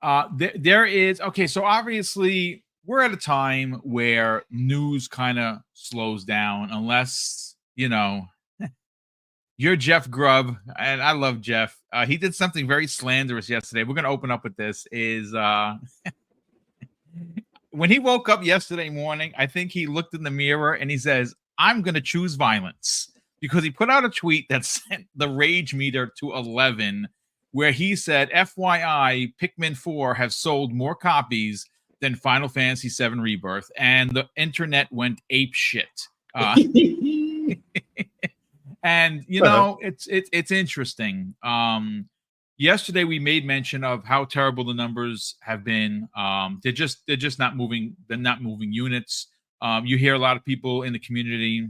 There is okay. So obviously, we're at a time where news kind of slows down, unless you're Jeff Grubb, and I love Jeff. He did something very slanderous yesterday. We're gonna open up with this. Is when he woke up yesterday morning, I think he looked in the mirror and he says, "I'm gonna choose violence," because he put out a tweet that sent the rage meter to 11, where he said, "FYI, Pikmin 4 have sold more copies than Final Fantasy 7 Rebirth," and the internet went ape shit. And it's interesting. Yesterday we made mention of how terrible the numbers have been. They're just not moving. They're not moving units. You hear a lot of people in the community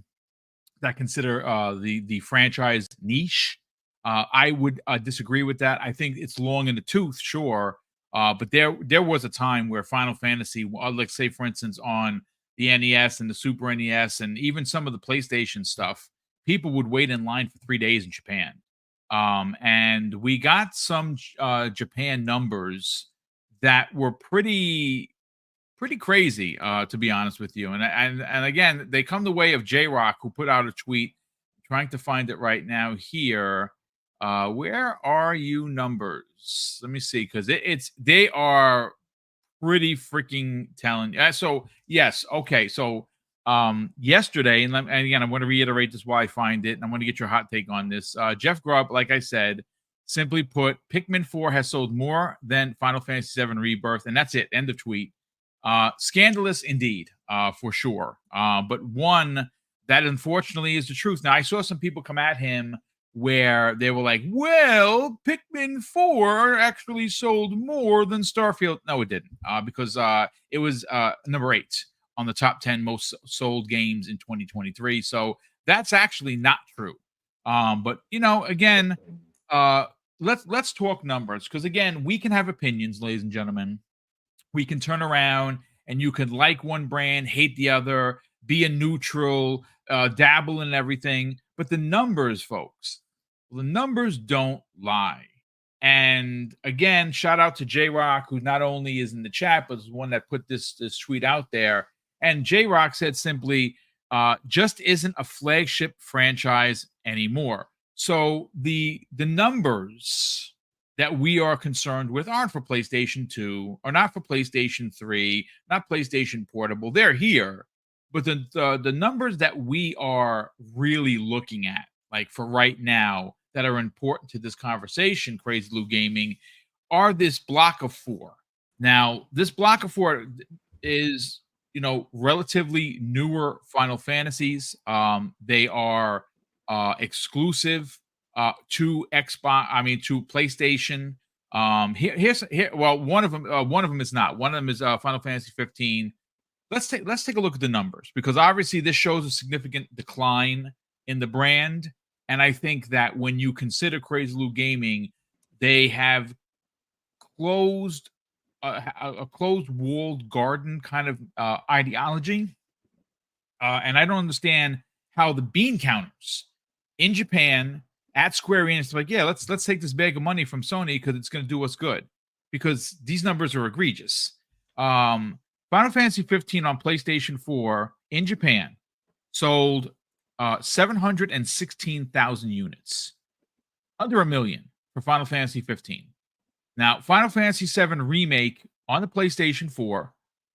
that consider the franchise niche. I would disagree with that. I think it's long in the tooth, sure, but there was a time where Final Fantasy, like say for instance on the NES and the Super NES, and even some of the PlayStation stuff, people would wait in line for 3 days in Japan. And we got some Japan numbers that were pretty crazy, to be honest with you. And again, they come the way of J Rock, who put out a tweet. Trying to find it right now here. Where are you numbers? Let me see, because they are pretty freaking telling. So yes, okay. So yesterday, and again, I'm going to reiterate this why I find it, and I'm going to get your hot take on this. Jeff Grubb, like I said, simply put, Pikmin 4 has sold more than Final Fantasy 7 Rebirth, and that's it. End of tweet. Scandalous indeed, for sure. But one that unfortunately is the truth. Now, I saw some people come at him where they were like, well, Pikmin 4 actually sold more than Starfield. No, it didn't, because it was number 8 on the top 10 most sold games in 2023. So that's actually not true. But again, let's talk numbers, because again, we can have opinions, ladies and gentlemen. We can turn around and you can like one brand, hate the other, be a neutral, dabble in everything. But the numbers, folks, the numbers don't lie. And again, shout out to J Rock, who not only is in the chat, but is the one that put this tweet out there. And J Rock said simply, just isn't a flagship franchise anymore. So the numbers that we are concerned with aren't for PlayStation 2, or not for PlayStation 3, not PlayStation Portable. They're here. But the numbers that we are really looking at, like for right now, that are important to this conversation, Crazy Lou Gaming, are this block of 4. Now, this block of 4 is, relatively newer Final Fantasies. They are exclusive to Xbox. I mean, to PlayStation. Here. Well, one of them is not. One of them is Final Fantasy 15. Let's take a look at the numbers, because obviously this shows a significant decline in the brand. And I think that when you consider Crazy Lou Gaming, they have closed a closed walled garden kind of ideology. And I don't understand how the bean counters in Japan at Square Enix, like, yeah, let's take this bag of money from Sony because it's going to do us good, because these numbers are egregious. Final Fantasy 15 on PlayStation 4 in Japan sold 716,000 units, under 1 million for Final Fantasy 15. Now, Final Fantasy 7 Remake on the PlayStation 4,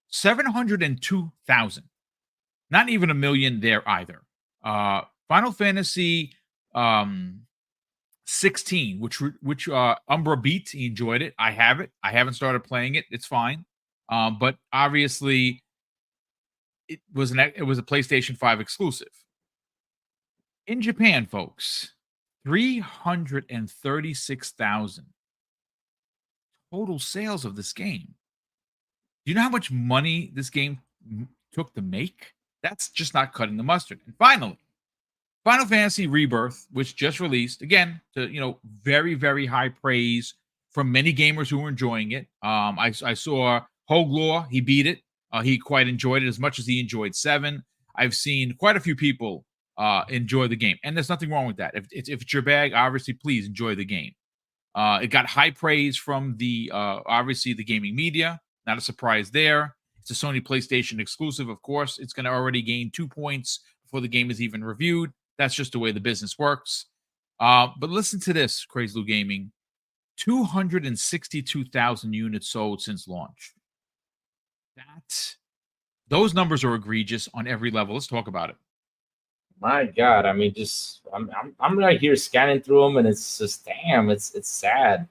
702,000. Not even 1 million there either. Final Fantasy 16, which Umbra beat. He enjoyed it. I have it. I haven't started playing it. It's fine. But obviously, it was a PlayStation 5 exclusive. In Japan, folks, 336,000 total sales of this game. Do you know how much money this game took to make? That's just not cutting the mustard. And finally, Final Fantasy Rebirth, which just released, again, to very, very high praise from many gamers who were enjoying it. I saw Hoglaw, he beat it. He quite enjoyed it as much as he enjoyed 7. I've seen quite a few people enjoy the game, and there's nothing wrong with that. If it's your bag, obviously, please enjoy the game. It got high praise from the obviously the gaming media. Not a surprise there. It's a Sony PlayStation exclusive, of course. It's going to already gain 2 points before the game is even reviewed. That's just the way the business works. But listen to this, Crazy Lou Gaming. 262,000 units sold since launch. Those numbers are egregious on every level. Let's talk about it. My God, I mean, I'm right here scanning through them, and it's just damn, it's sad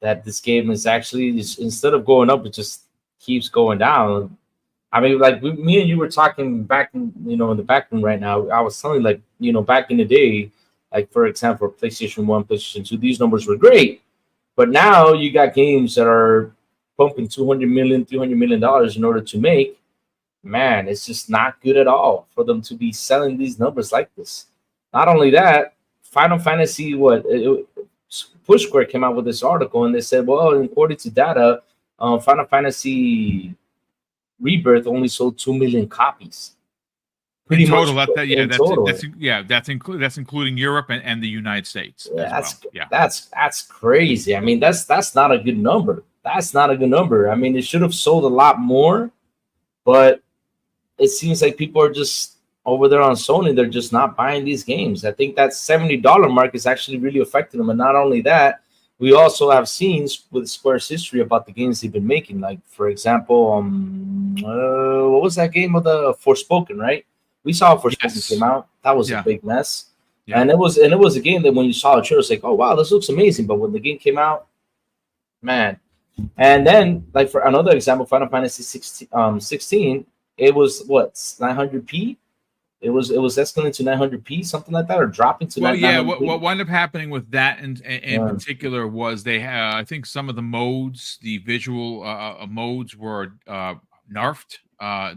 that this game is actually, instead of going up, it just keeps going down. I mean, like me and you were talking back in in the back room right now. I was telling like back in the day, like for example, PlayStation 1, PlayStation 2, these numbers were great, but now you got games that are pumping 200 million, $300 million in order to make. Man, it's just not good at all for them to be selling these numbers like this. Not only that, Final Fantasy, Push Square came out with this article and they said, well, according to data, Final Fantasy Rebirth only sold 2 million copies. Pretty in total, much that's including Europe and the United States. Yeah, that's crazy. I mean, that's not a good number. That's not a good number. I mean, it should have sold a lot more, but it seems like people are just over there on Sony. They're just not buying these games. I think that $70 mark is actually really affecting them. And not only that, we also have seen with Square's history about the games they've been making. Like, for example, what was that game of the Forspoken, right? We saw Forspoken came out. That was a big mess. Yeah. And it was a game that when you saw the trailer, it's like, oh, wow, this looks amazing. But when the game came out, man. And then, like, for another example, Final Fantasy 16, it was what, 900p? It was escalating to 900p, something like that, or dropping to. Well, yeah. What wound up happening with that in particular was they had, I think, some of the modes, the visual modes were nerfed.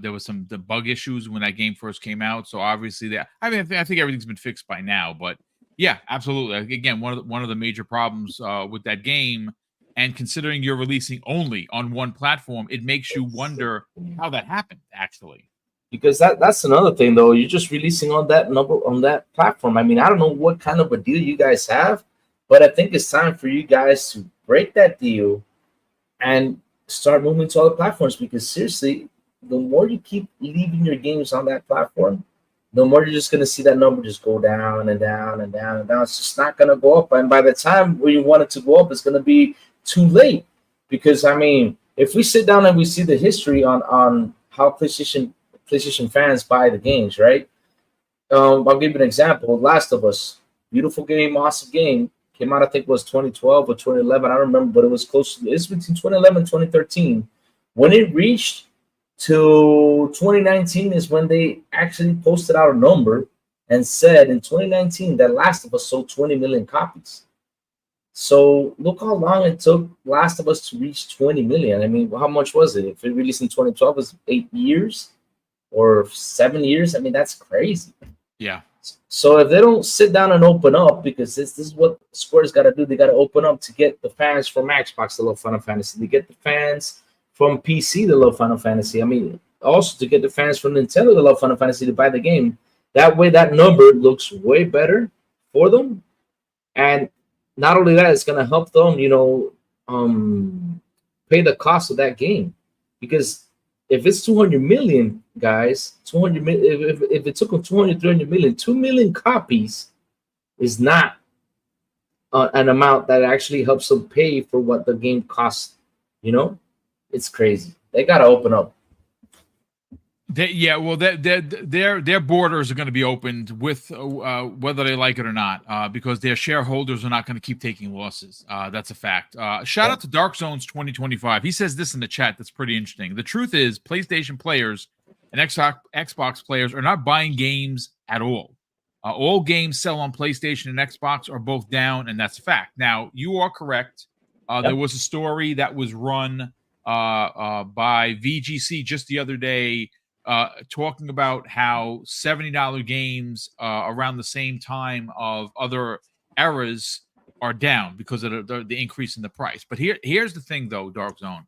There was the bug issues when that game first came out. So obviously, I think everything's been fixed by now. But yeah, absolutely. Again, one of the major problems with that game. And considering you're releasing only on one platform, it makes you wonder how that happened, actually. Because that's another thing, though. You're just releasing on that platform. I mean, I don't know what kind of a deal you guys have, but I think it's time for you guys to break that deal and start moving to other platforms. Because seriously, the more you keep leaving your games on that platform, the more you're just going to see that number just go down and down and down and down. It's just not going to go up. And by the time where you want it to go up, it's going to be too late. Because, I mean, if we sit down and we see the history on how PlayStation fans buy the games, right? I'll give you an example. Last of Us, beautiful game, awesome game. Came out, I think it was 2012 or 2011. I don't remember, but it was close to, it's between 2011 and 2013. When it reached to 2019 is when they actually posted out a number and said in 2019 that Last of Us sold 20 million copies. So look how long it took Last of Us to reach 20 million. I mean, how much was it? If it released in 2012, it was 8 years or 7 years. I mean, that's crazy. Yeah. So if they don't sit down and open up, because this is what Square's got to do, they got to open up to get the fans from Xbox to love Final Fantasy, to get the fans from PC to love Final Fantasy. I mean, also to get the fans from Nintendo to love Final Fantasy to buy the game. That way, that number looks way better for them. And not only that, it's going to help them, pay the cost of that game. Because if it's 200 million, guys, 200 million, if it took them 200, 300 million, 2 million copies is not an amount that actually helps them pay for what the game costs. It's crazy. They got to open up. Their borders are going to be opened with whether they like it or not, because their shareholders are not going to keep taking losses. That's a fact. Shout out to Dark Zones 2025. He says this in the chat that's pretty interesting. The truth is, PlayStation players and Xbox players are not buying games at all. All games sell on PlayStation and Xbox are both down, and that's a fact. Now, you are correct. There was a story that was run by VGC just the other day, talking about how $70 games around the same time of other eras are down because of the increase in the price. But here's the thing, though, Dark Zone.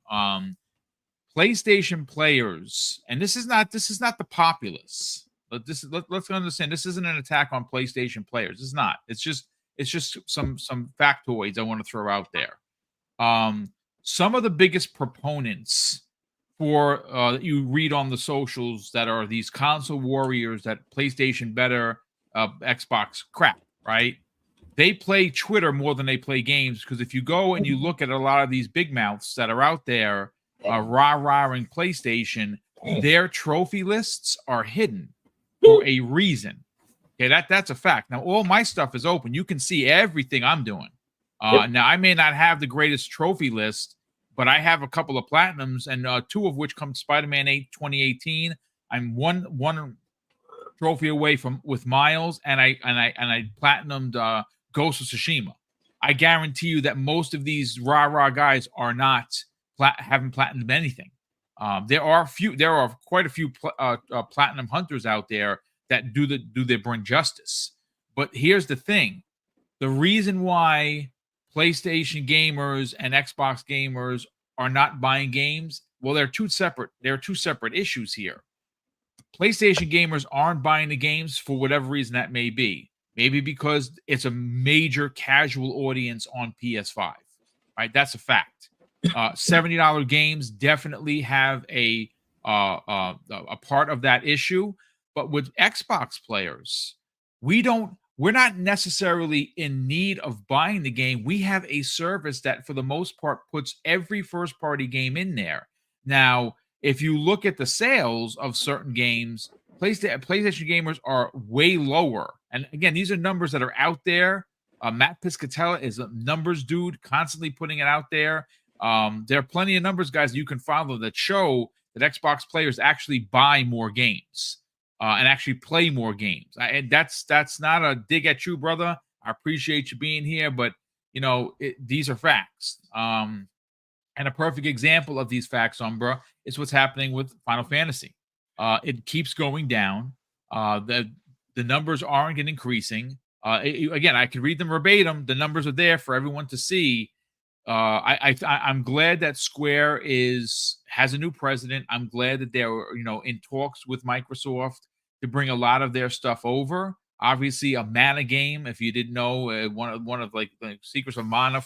PlayStation players, and this is not the populace. Let's understand, this isn't an attack on PlayStation players. It's not. It's just It's just some factoids I want to throw out there. Some of the biggest proponents for that you read on the socials that are these console warriors that PlayStation better, Xbox crap, right? They play Twitter more than they play games, because if you go and you look at a lot of these big mouths that are out there, rah-rahing PlayStation, their trophy lists are hidden for a reason. Okay, that's a fact. Now, all my stuff is open. You can see everything I'm doing. Now, I may not have the greatest trophy list, but I have a couple of platinums, and 2 of which come Spider-Man 8 2018. I'm one trophy away from with Miles, and I platinumed Ghost of Tsushima. I guarantee you that most of these rah guys are not haven't platinumed anything. There are quite a few platinum hunters out there that do their bring justice. But here's the thing: the reason why PlayStation gamers and Xbox gamers are not buying games, well, there are two separate issues here. PlayStation gamers aren't buying the games for whatever reason that may be. Maybe because it's a major casual audience on PS5, right? That's a fact. $70 games definitely have a part of that issue. But with Xbox players, we're not necessarily in need of buying the game. We have a service that, for the most part, puts every first-party game in there. Now, if you look at the sales of certain games, PlayStation gamers are way lower. And again, these are numbers that are out there. Matt Piscatella is a numbers dude, constantly putting it out there. There are plenty of numbers, guys, that you can follow that show that Xbox players actually buy more games. And actually play more games. And that's not a dig at you, brother. I appreciate you being here, but these are facts. And a perfect example of these facts, Umbra, is what's happening with Final Fantasy. It keeps going down. The numbers aren't increasing. Again, I can read them verbatim. The numbers are there for everyone to see. I'm glad that Square has a new president. I'm glad that they're in talks with Microsoft to bring a lot of their stuff over. Obviously, a Mana game, if you didn't know, one of like the Secrets of Mana,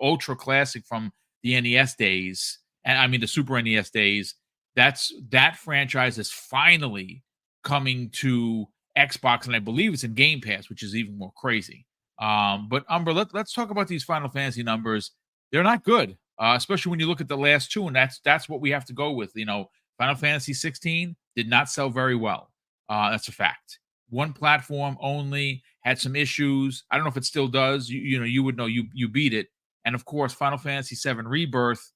ultra classic from the NES days, and I mean the Super NES days. That franchise is finally coming to Xbox, and I believe it's in Game Pass, which is even more crazy. But Umber, let's talk about these Final Fantasy numbers. They're not good, especially when you look at the last two, and that's what we have to go with. Final Fantasy 16 did not sell very well. That's a fact. One platform only, had some issues. I don't know if it still does. You would know. You beat it, and of course, Final Fantasy 7 Rebirth.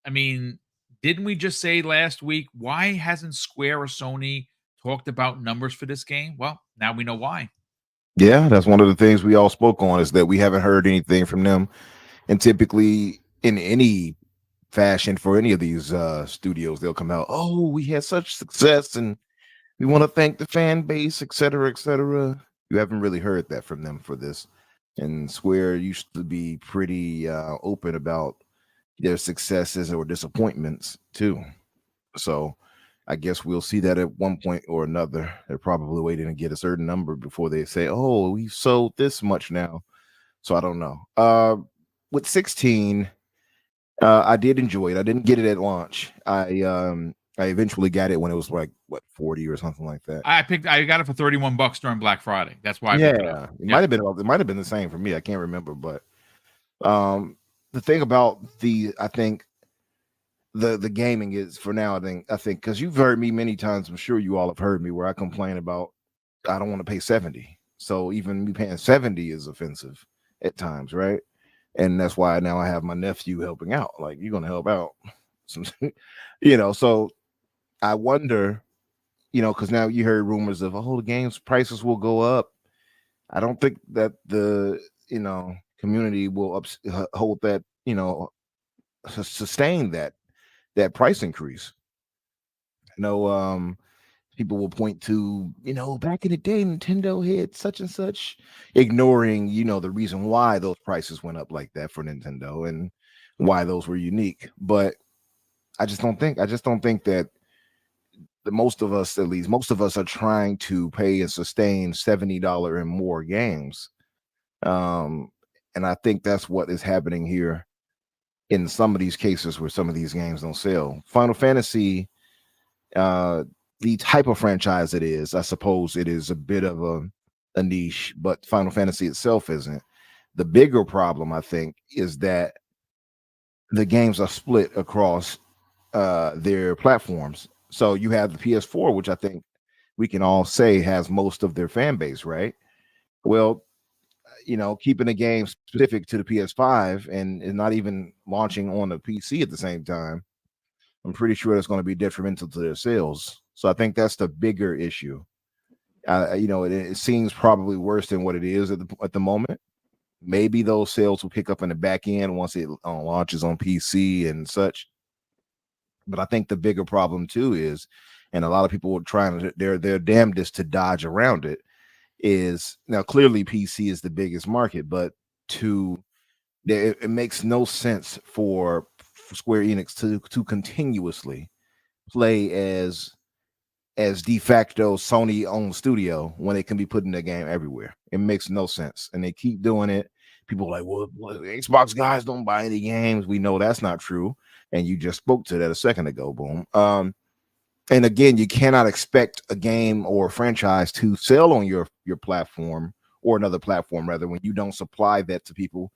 I mean, didn't we just say last week, why hasn't Square or Sony talked about numbers for this game? Well, now we know why. Yeah, that's one of the things we all spoke on, is that we haven't heard anything from them. And typically in any fashion for any of these studios, they'll come out, oh, we had such success and we want to thank the fan base, et cetera, et cetera. You haven't really heard that from them for this. And Square used to be pretty open about their successes or disappointments too. So I guess we'll see that at one point or another. They're probably waiting to get a certain number before they say, oh, we've sold this much now. So I don't know. With 16, I did enjoy it. I didn't get it at launch. I eventually got it when it was like 40 or something like that. I got it for $31 during Black Friday. That's why. It might have been the same for me. I can't remember, but the thing about I think the gaming is, for now, I think because you've heard me many times, I'm sure you all have heard me, where I complain about I don't want to pay 70. So even me paying 70 is offensive at times, right? And that's why now I have my nephew helping out. Like, you're gonna help out, So I wonder, because now you heard rumors of, the games prices will go up. I don't think that the community will hold that, sustain that price increase. People will point to, back in the day, Nintendo had such and such, ignoring, the reason why those prices went up like that for Nintendo and why those were unique. But I just don't think that most of us are trying to pay and sustain $70 and more games And I think that's what is happening here in some of these cases where some of these games don't sell. Final Fantasy, the type of franchise it is, I suppose it is a bit of a niche, but Final Fantasy itself isn't. The bigger problem, I think, is that the games are split across their platforms. So you have the PS4, which I think we can all say has most of their fan base, right? Well, keeping the game specific to the PS5 and not even launching on the PC at the same time, I'm pretty sure that's going to be detrimental to their sales. So I think that's the bigger issue. It seems probably worse than what it is at the moment. Maybe those sales will pick up in the back end once it launches on PC and such. But I think the bigger problem too is, and a lot of people are trying to their damnedest to dodge around it, is now clearly PC is the biggest market, but it makes no sense for Square Enix to continuously play as de facto Sony owned studio when it can be putting the game everywhere. It makes no sense, and they keep doing it. People are like, well, Xbox guys don't buy any games. We know that's not true, and you just spoke to that a second ago, Boom. And again, you cannot expect a game or a franchise to sell on your platform or another platform rather when you don't supply that to people.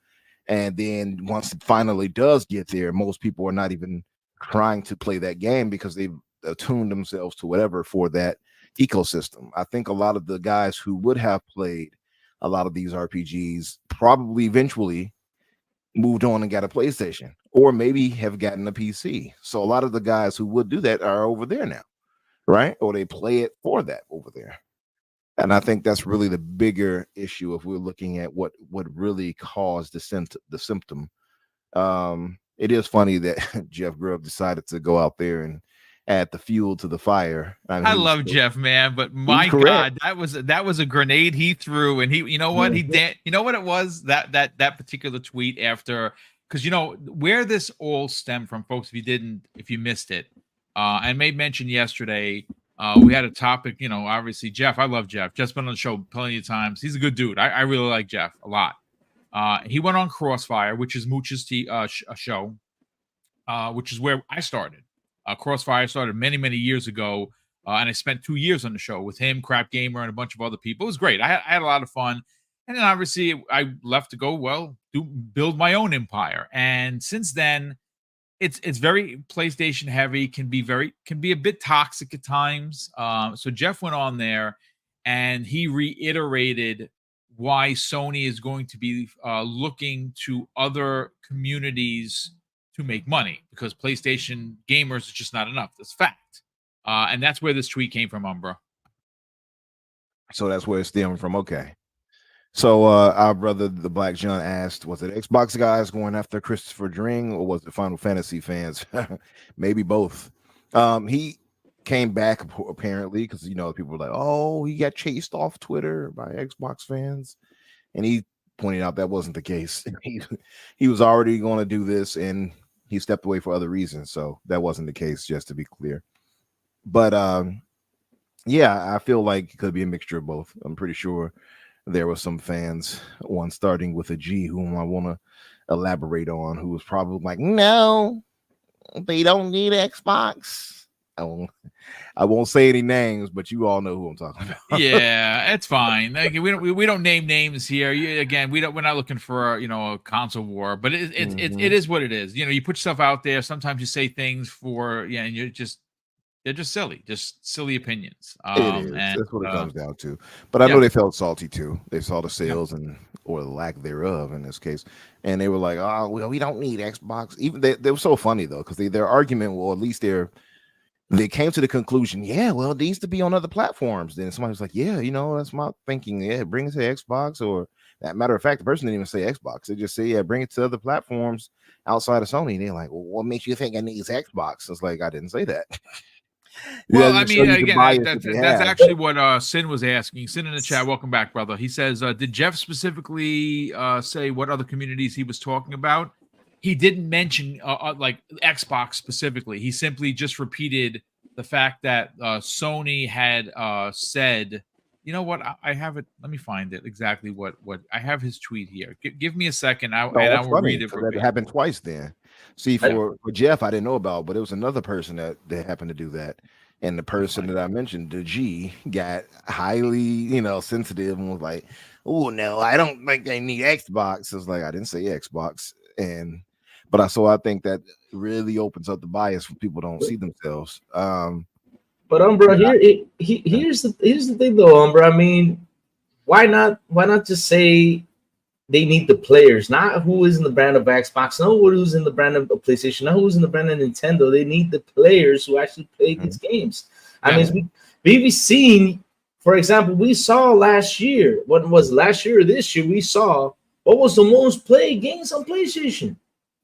And then once it finally does get there, most people are not even trying to play that game because they've attuned themselves to whatever for that ecosystem. I think a lot of the guys who would have played a lot of these RPGs probably eventually moved on and got a PlayStation or maybe have gotten a PC. So a lot of the guys who would do that are over there now, right? Or they play it for that over there. And I think that's really the bigger issue if we're looking at what really caused the symptom. It is funny that Jeff Grubb decided to go out there and add the fuel to the fire. I love Jeff, man, but my God, that was a grenade he threw, and you know what it was, that particular tweet after, because where this all stemmed from, folks. If you missed it, I made mention yesterday. We had a topic, obviously Jeff. I love Jeff. Jeff's been on the show plenty of times. He's a good dude. I really like Jeff a lot. He went on Crossfire, which is Mooch's show, which is where I started. Crossfire started many, many years ago, and I spent 2 years on the show with him, Crap Gamer, and a bunch of other people. It was great. I had a lot of fun. And then obviously I left to go, build my own empire. And since then, it's very PlayStation heavy, can be a bit toxic at times. So Jeff went on there and he reiterated why Sony is going to be looking to other communities to make money, because PlayStation gamers is just not enough. That's fact. And that's where this tweet came from, Umbra. So that's where it's stemming from. Okay. So our brother, the Black John, asked, was it Xbox guys going after Christopher Dring or was it Final Fantasy fans? Maybe both. He came back apparently because, people were like, oh, he got chased off Twitter by Xbox fans. And he pointed out that wasn't the case. He was already going to do this and he stepped away for other reasons. So that wasn't the case, just to be clear. But yeah, I feel like it could be a mixture of both. I'm pretty sure there were some fans, one starting with a G, whom I want to elaborate on, who was probably like, no, they don't need Xbox. I won't say any names, but you all know who I'm talking about. Yeah, it's fine. Like, we don't name names here. We're not looking for a console war, but it is what it is. You put yourself out there. Sometimes you say things and they're just silly opinions. It is. That's what it comes down to. But I know they felt salty too. They saw the sales or the lack thereof in this case, and they were like, "Oh, well, we don't need Xbox." Even they were so funny though, because their argument, well, at least they came to the conclusion, yeah, well, it needs to be on other platforms. Then somebody was like, yeah, that's my thinking. Yeah, bring it to Xbox. Or that matter of fact, the person didn't even say Xbox. They just say, yeah, bring it to other platforms outside of Sony. And they're like, well, what makes you think I need Xbox? It's like, I didn't say that. Well, I mean, again, that's actually what Sin was asking. Sin in the chat, welcome back, brother. He says, did Jeff specifically say what other communities he was talking about? He didn't mention like Xbox specifically. He simply just repeated the fact that Sony had said You know what? I have it. Let me find it exactly. What I have his tweet here. Give me a second. I That's will funny read it because that verbatim. happened twice. Then, see, for Jeff, I didn't know about, but it was another person that happened to do that, and the person that I mentioned, the G, got highly, sensitive and was like, "Oh no, I don't think they need Xbox." I was like, I didn't say Xbox, but I think that really opens up the bias when people don't see themselves. But Umbra, here's the thing though, Umbra. I mean, why not just say they need the players, not who is in the brand of Xbox, not who's in the brand of PlayStation, not who's in the brand of Nintendo. They need the players who actually play these games. I mean, we've seen, for example, we saw last year, what was last year or this year, we saw what was the most played games on PlayStation.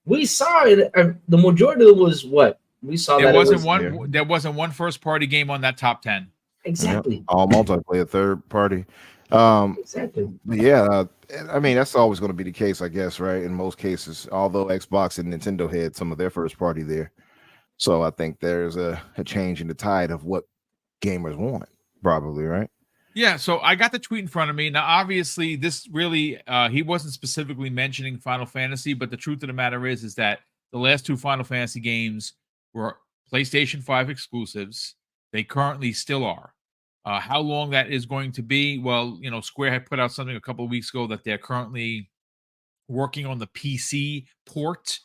We saw it. The majority was what we saw. There wasn't one first party game on that top 10. Exactly. Yep. All multiplayer, third party. Exactly. Yeah, I mean that's always going to be the case, I guess, right? In most cases, although Xbox and Nintendo had some of their first party there, so I think there's a change in the tide of what gamers want, probably, right? Yeah, so I got the tweet in front of me. Now, obviously, this really he wasn't specifically mentioning Final Fantasy, but the truth of the matter is that the last two Final Fantasy games were PlayStation 5 exclusives. They currently still are. How long that is going to be? Well, Square had put out something a couple of weeks ago that they're currently working on the PC port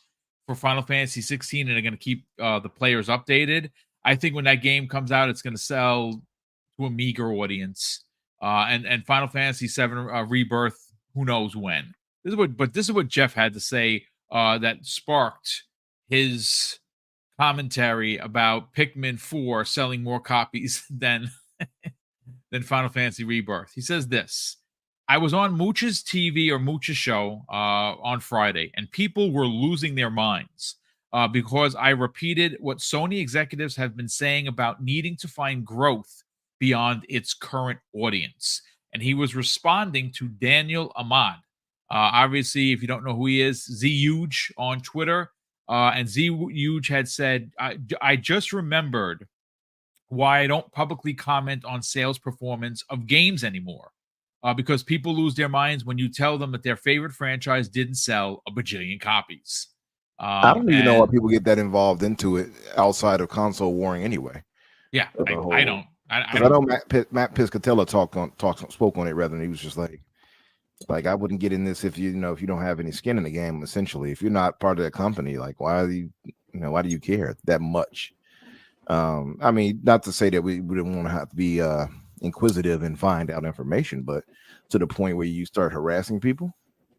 for Final Fantasy 16, and they're going to keep the players updated. I think when that game comes out, it's going to sell to a meager audience. And Final Fantasy 7 Rebirth, who knows when. This is what Jeff had to say that sparked his commentary about Pikmin 4 selling more copies than Final Fantasy Rebirth. He says this: I was on Mooch's TV or Mooch's show on Friday, and people were losing their minds because I repeated what Sony executives have been saying about needing to find growth beyond its current audience. And he was responding to Daniel Ahmad. Obviously, if you don't know who he is, Z Huge on Twitter. And Z Huge had said, I just remembered why I don't publicly comment on sales performance of games anymore. Because people lose their minds when you tell them that their favorite franchise didn't sell a bajillion copies. I don't even know why people get that involved into it outside of console warring anyway. Yeah, I don't. I know Matt Piscatella spoke on it rather than he was just like I wouldn't get in this if you don't have any skin in the game. Essentially, if you're not part of that company, like why do you care that much? I mean, not to say that we wouldn't want to have to be inquisitive and find out information, but to the point where you start harassing people,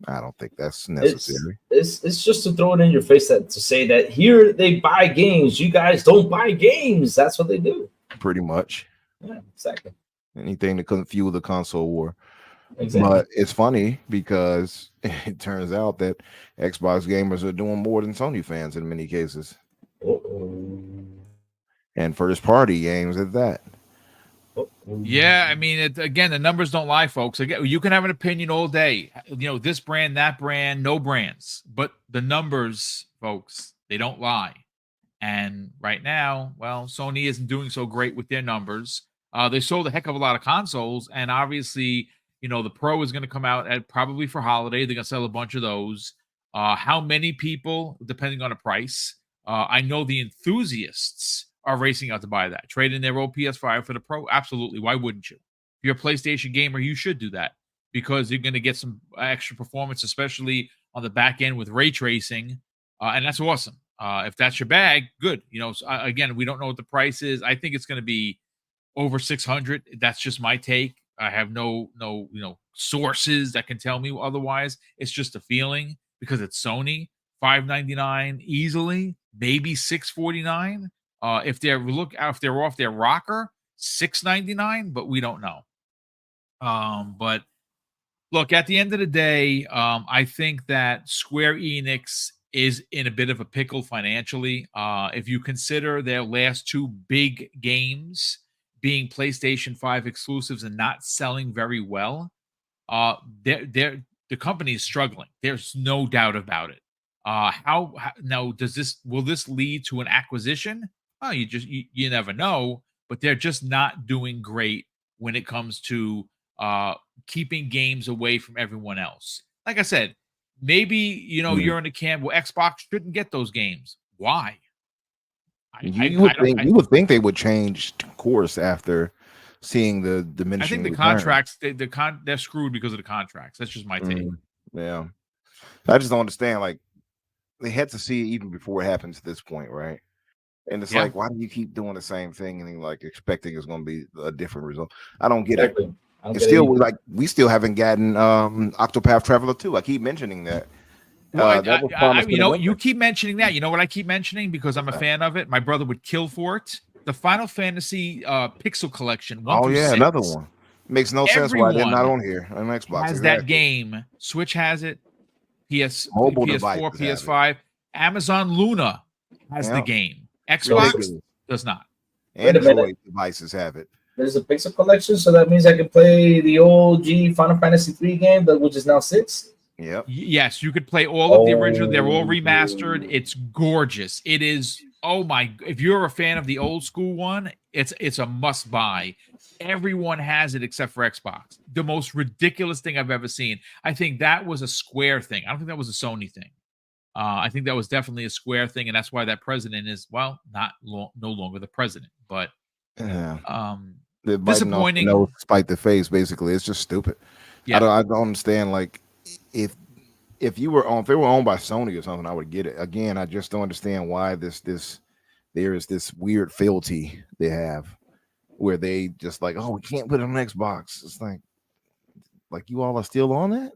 I don't think that's necessary. It's just to throw it in your face to say that here they buy games, you guys don't buy games. That's what they do. Pretty much. Yeah, exactly. Anything to fuel the console war. Exactly. But it's funny because it turns out that Xbox gamers are doing more than Sony fans in many cases. And first party games at that. Yeah, I mean, again, the numbers don't lie, folks. Again, you can have an opinion all day. This brand, that brand, no brands. But the numbers, folks, they don't lie. And right now, well, Sony isn't doing so great with their numbers. They sold a heck of a lot of consoles. And obviously, the Pro is going to come out at probably for holiday. They're going to sell a bunch of those. How many people, depending on the price? I know the enthusiasts are racing out to buy that. Trade in their old PS5 for the Pro? Absolutely. Why wouldn't you? If you're a PlayStation gamer, you should do that because you're going to get some extra performance, especially on the back end with ray tracing. And that's awesome. If that's your bag, good. Again, we don't know what the price is. I think it's going to be over 600. That's just my take. I have no sources that can tell me otherwise. It's just a feeling because it's Sony. $599 easily, maybe $649. If they're off their rocker, $699, but we don't know. But look, at the end of the day, I think that Square Enix is in a bit of a pickle financially. If you consider their last two big games being PlayStation 5 exclusives and not selling very well, the company is struggling. There's no doubt about it. How now will this lead to an acquisition? Oh, you never know, but they're just not doing great when it comes to keeping games away from everyone else. Like I said, maybe you're in the camp. Well, Xbox shouldn't get those games. Why? You would think they would change course after seeing the diminishing. I think the contracts they're screwed because of the contracts. That's just my take. Yeah, I just don't understand. Like, they had to see it even before it happens to this point, right? And it's like, why do you keep doing the same thing and like expecting it's going to be a different result? I don't get it. It's still like we still haven't gotten Octopath Traveler 2. I keep mentioning that. Well, you keep mentioning that. You know what I keep mentioning because I'm a fan of it. My brother would kill for it. The Final Fantasy Pixel Collection. 1 through 6. Another one. Makes no sense why they're not on here on Xbox. Has that game? Switch has it. Mobile PS4, PS5. Amazon Luna has the game. Xbox does not. Android devices have it. There's a Pixel Collection, so that means I can play the old Final Fantasy 3 game, which is now 6. Yep. Yes, you could play all of the original. They're all remastered. It's gorgeous. It is. Oh my! If you're a fan of the old school one, it's a must buy. Everyone has it except for Xbox. The most ridiculous thing I've ever seen. I think that was a Square thing. I don't think that was a Sony thing. I think that was definitely a Square thing, and that's why that president is no longer the president. But disappointing. No, spite the face. Basically, it's just stupid. Yeah. I don't understand. Like, if they were owned by Sony or something, I would get it. Again, I just don't understand why there is this weird fealty they have where they just like, oh, we can't put it on Xbox. It's like you all are still on that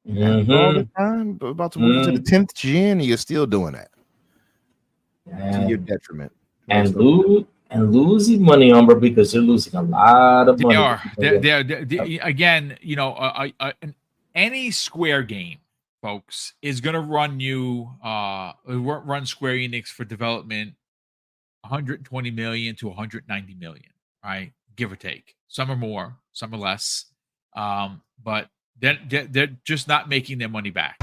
all the time, about to move to the 10th gen, and you're still doing that to your detriment. And losing money, Umber, because they're losing a lot of money. They're again, any Square game, folks, is going to run you run Square Enix for development 120 million to 190 million, right? Give or take. Some are more, some are less. But they're just not making their money back.